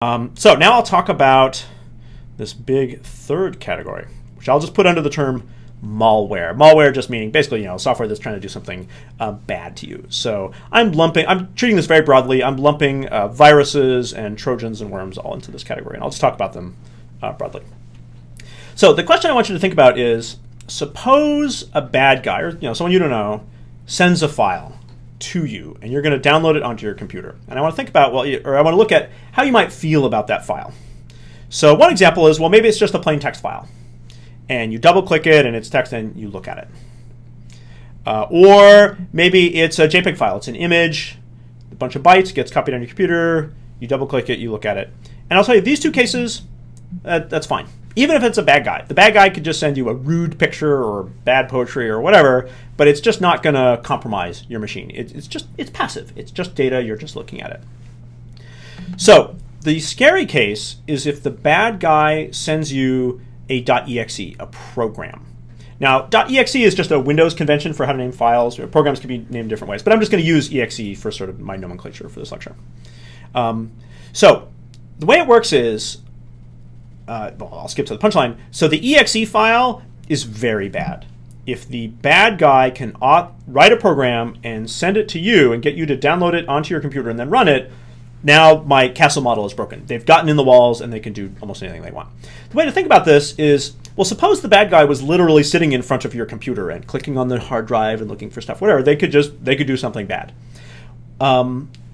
So now I'll talk about this big third category, which I'll just put under the term malware. Malware just meaning basically, software that's trying to do something bad to you. So I'm treating this very broadly. I'm lumping viruses and Trojans and worms all into this category, and I'll just talk about them broadly. So the question I want you to think about is, suppose a bad guy, or someone you don't know, sends a file to you, and you're going to download it onto your computer. And I want to think about, or I want to look at how you might feel about that file. So one example is, well, maybe it's just a plain text file, and you double click it and it's text and you look at it. Or maybe it's a JPEG file. It's an image, a bunch of bytes, gets copied on your computer, you double click it, you look at it. And I'll tell you, these two cases, that's fine. Even if it's a bad guy. The bad guy could just send you a rude picture or bad poetry or whatever, but it's just not going to compromise your machine. It's passive. It's just data. You're just looking at it. So the scary case is if the bad guy sends you a .exe, a program. Now, .exe is just a Windows convention for how to name files. Programs can be named different ways, but I'm just going to use exe for sort of my nomenclature for this lecture. So the way it works is, well, I'll skip to the punchline. So the exe file is very bad. If the bad guy can write a program and send it to you and get you to download it onto your computer and then run it, now my castle model is broken. They've gotten in the walls and they can do almost anything they want. The way to think about this is, well, suppose the bad guy was literally sitting in front of your computer and clicking on the hard drive and looking for stuff, whatever. They could do something bad.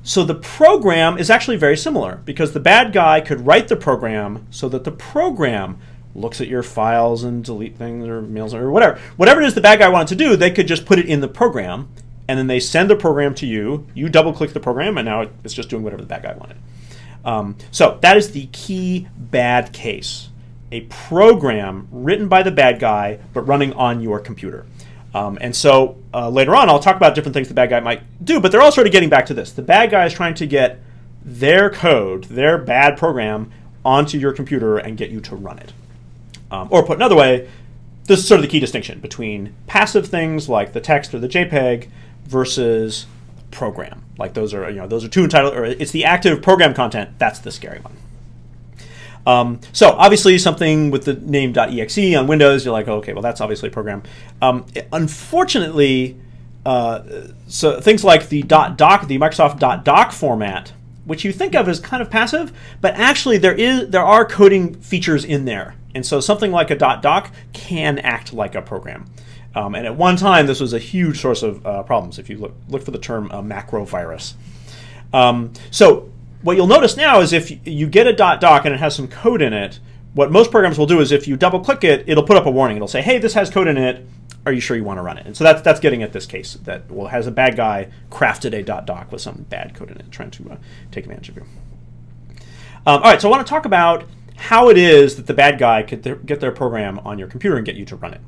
So the program is actually very similar, because the bad guy could write the program so that the program looks at your files and delete things or mails or whatever. Whatever it is the bad guy wanted to do, they could just put it in the program, and then they send the program to you. You double click the program, and now it's just doing whatever the bad guy wanted. So that is the key bad case. A program written by the bad guy, but running on your computer. And so later on, I'll talk about different things the bad guy might do, but they're all sort of getting back to this. The bad guy is trying to get their code, their bad program, onto your computer and get you to run it. Or put another way, this is sort of the key distinction between passive things like the text or the JPEG versus program. Like those are two entitled, or it's the active program content, that's the scary one. So obviously something with the name .exe on Windows, you're like, oh, okay, well that's obviously a program. Unfortunately, so things like the .doc, the Microsoft .doc format, which you think of as kind of passive, but actually there are coding features in there. And so something like a .doc can act like a program. And at one time, this was a huge source of problems if you look for the term macro virus. So what you'll notice now is if you get a .doc and it has some code in it, what most programs will do is if you double click it, it'll put up a warning. It'll say, hey, this has code in it. Are you sure you want to run it? And so that's getting at this case that has a bad guy crafted a .doc with some bad code in it trying to take advantage of you. All right, so I want to talk about how it is that the bad guy could get their program on your computer and get you to run it.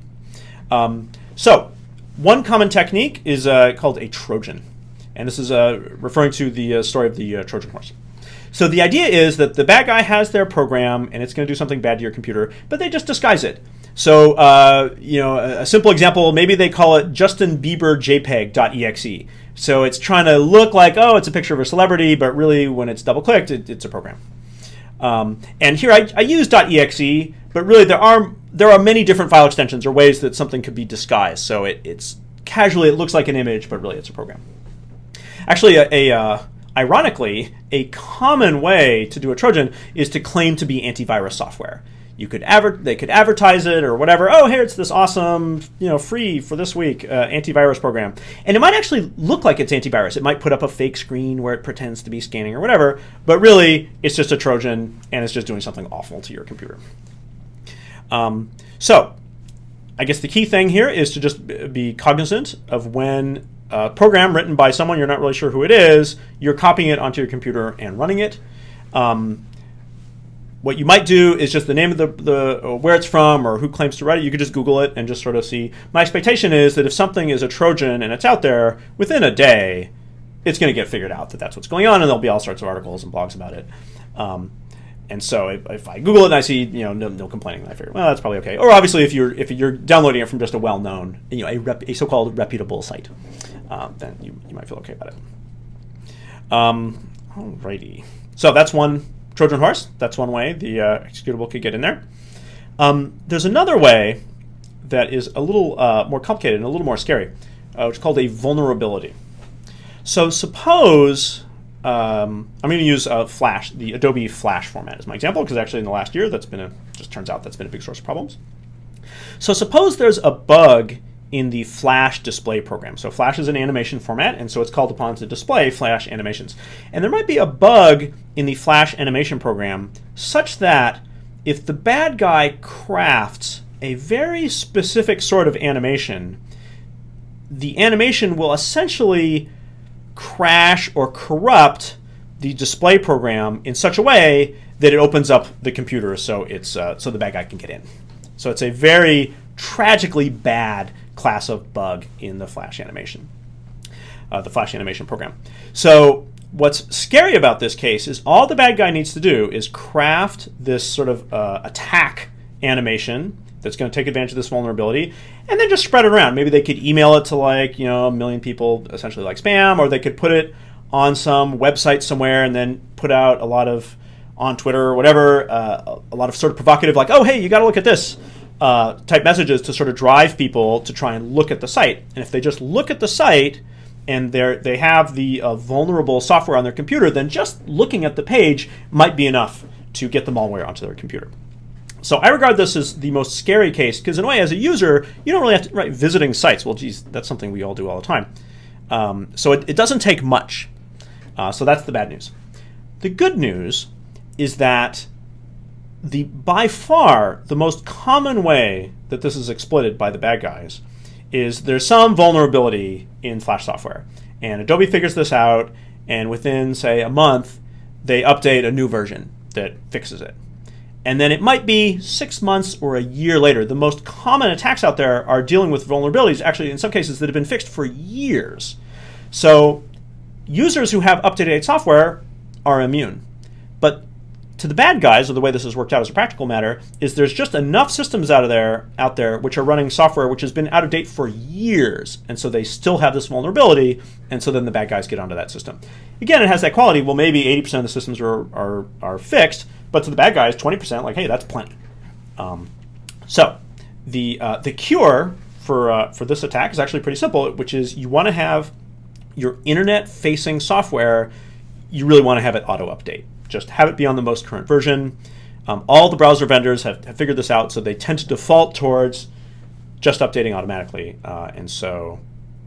So one common technique is called a Trojan. And this is referring to the story of the Trojan horse. So the idea is that the bad guy has their program and it's going to do something bad to your computer, but they just disguise it. So a simple example, maybe they call it Justin Bieber JPEG.exe. So it's trying to look like, oh, it's a picture of a celebrity, but really when it's double clicked, it's a program. And here I use .exe, but really there are many different file extensions or ways that something could be disguised. So it's casually, it looks like an image, but really it's a program. Actually, ironically, a common way to do a Trojan is to claim to be antivirus software. They could advertise it or whatever. Oh, here it's this awesome, free for this week antivirus program, and it might actually look like it's antivirus. It might put up a fake screen where it pretends to be scanning or whatever, but really it's just a Trojan and it's just doing something awful to your computer. So, I guess the key thing here is to just be cognizant of when a program written by someone you're not really sure who it is, you're copying it onto your computer and running it. What you might do is just the name of the where it's from or who claims to write it. You could just Google it and just sort of see. My expectation is that if something is a Trojan and it's out there, within a day, it's going to get figured out that that's what's going on, and there'll be all sorts of articles and blogs about it. And so if I Google it and I see no complaining, then I figure, well, that's probably okay. Or obviously if you're downloading it from just a well-known, a so-called reputable site, then you might feel okay about it. Alrighty. So that's one Trojan horse. That's one way the executable could get in there. There's another way that is a little more complicated and a little more scary, which is called a vulnerability. So suppose I'm going to use Flash, the Adobe Flash format as my example, because actually in the last year just turns out that's been a big source of problems. So suppose there's a bug in the Flash display program. So Flash is an animation format, and so it's called upon to display Flash animations. And there might be a bug in the Flash animation program such that if the bad guy crafts a very specific sort of animation, the animation will essentially crash or corrupt the display program in such a way that it opens up the computer so the bad guy can get in. So it's a very tragically bad class of bug in the Flash animation, program. So what's scary about this case is all the bad guy needs to do is craft this sort of attack animation that's going to take advantage of this vulnerability, and then just spread it around. Maybe they could email it to like 1 million people, essentially like spam, or they could put it on some website somewhere and then put out a lot of on Twitter or whatever, a lot of sort of provocative, like, oh hey, you got to look at this. Type messages to sort of drive people to try and look at the site. And if they just look at the site and they have the vulnerable software on their computer, then just looking at the page might be enough to get the malware onto their computer. So I regard this as the most scary case because in a way, as a user, you don't really have to visiting sites. Well, geez, that's something we all do all the time. So it doesn't take much. So that's the bad news. The good news is that by far the most common way that this is exploited by the bad guys is there's some vulnerability in Flash software. And Adobe figures this out, and within, say, a month, they update a new version that fixes it. And then it might be 6 months or a year later. The most common attacks out there are dealing with vulnerabilities, actually in some cases, that have been fixed for years. So users who have up-to-date software are immune. But to the bad guys, or the way this has worked out as a practical matter, is there's just enough systems out there which are running software which has been out of date for years, and so they still have this vulnerability, and so then the bad guys get onto that system. Again, it has that quality. Well, maybe 80% of the systems are fixed, but to the bad guys, 20%, like, hey, that's plenty. So the cure for this attack is actually pretty simple, which is you want to have your internet-facing software, you really want to have it auto-update. Just have it be on the most current version. All the browser vendors have figured this out, so they tend to default towards just updating automatically. And so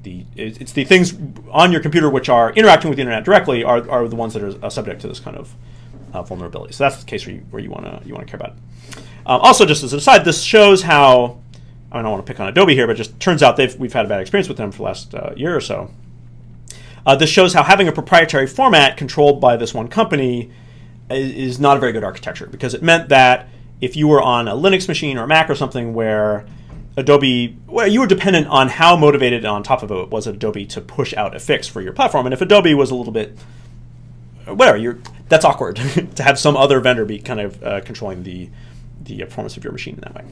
it's the things on your computer which are interacting with the internet directly are the ones that are subject to this kind of vulnerability. So that's the case where you want to care about it. Also, just as an aside, this shows how, I don't want to pick on Adobe here, but it just turns out we've had a bad experience with them for the last year or so. This shows how having a proprietary format controlled by this one company is not a very good architecture, because it meant that if you were on a Linux machine or a Mac or something where you were dependent on how motivated on top of it was Adobe to push out a fix for your platform. And if Adobe was a little bit, that's awkward to have some other vendor be kind of controlling the performance of your machine in that way.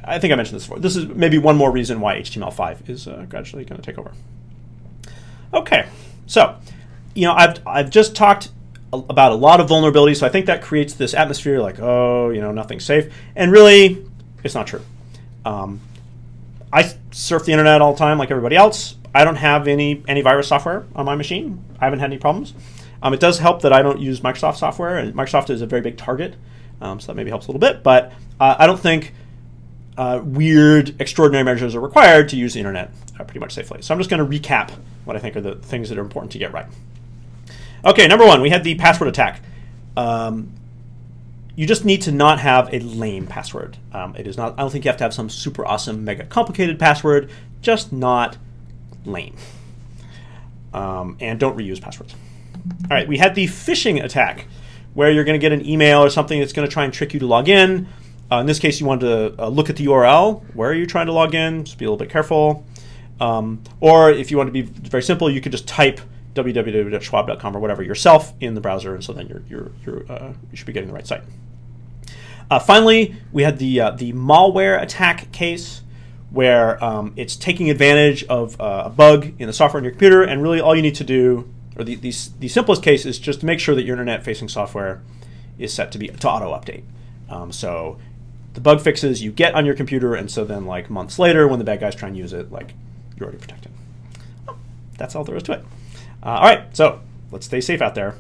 I think I mentioned this before. This is maybe one more reason why HTML5 is gradually going to take over. Okay, so I've just talked about a lot of vulnerabilities, so I think that creates this atmosphere like, oh, nothing's safe, and really, it's not true. I surf the internet all the time like everybody else. I don't have any antivirus software on my machine. I haven't had any problems. It does help that I don't use Microsoft software, and Microsoft is a very big target, so that maybe helps a little bit, but I don't think weird, extraordinary measures are required to use the internet pretty much safely. So I'm just going to recap what I think are the things that are important to get right. Okay, number one, we had the password attack. You just need to not have a lame password. It is not. I don't think you have to have some super awesome, mega complicated password. Just not lame. And don't reuse passwords. All right, we had the phishing attack, where you're going to get an email or something that's going to try and trick you to log in. In this case, you want to look at the URL. Where are you trying to log in? Just be a little bit careful. Or if you want to be very simple, you could just type www.schwab.com or whatever yourself in the browser, and so then you should be getting the right site. Finally, we had the malware attack case, where it's taking advantage of a bug in the software on your computer, and really all you need to do or the simplest case is just to make sure that your internet-facing software is set to auto-update. So the bug fixes you get on your computer, and so then like months later when the bad guys try and use it, like you're already protected. Well, that's all there is to it. All right, so let's stay safe out there.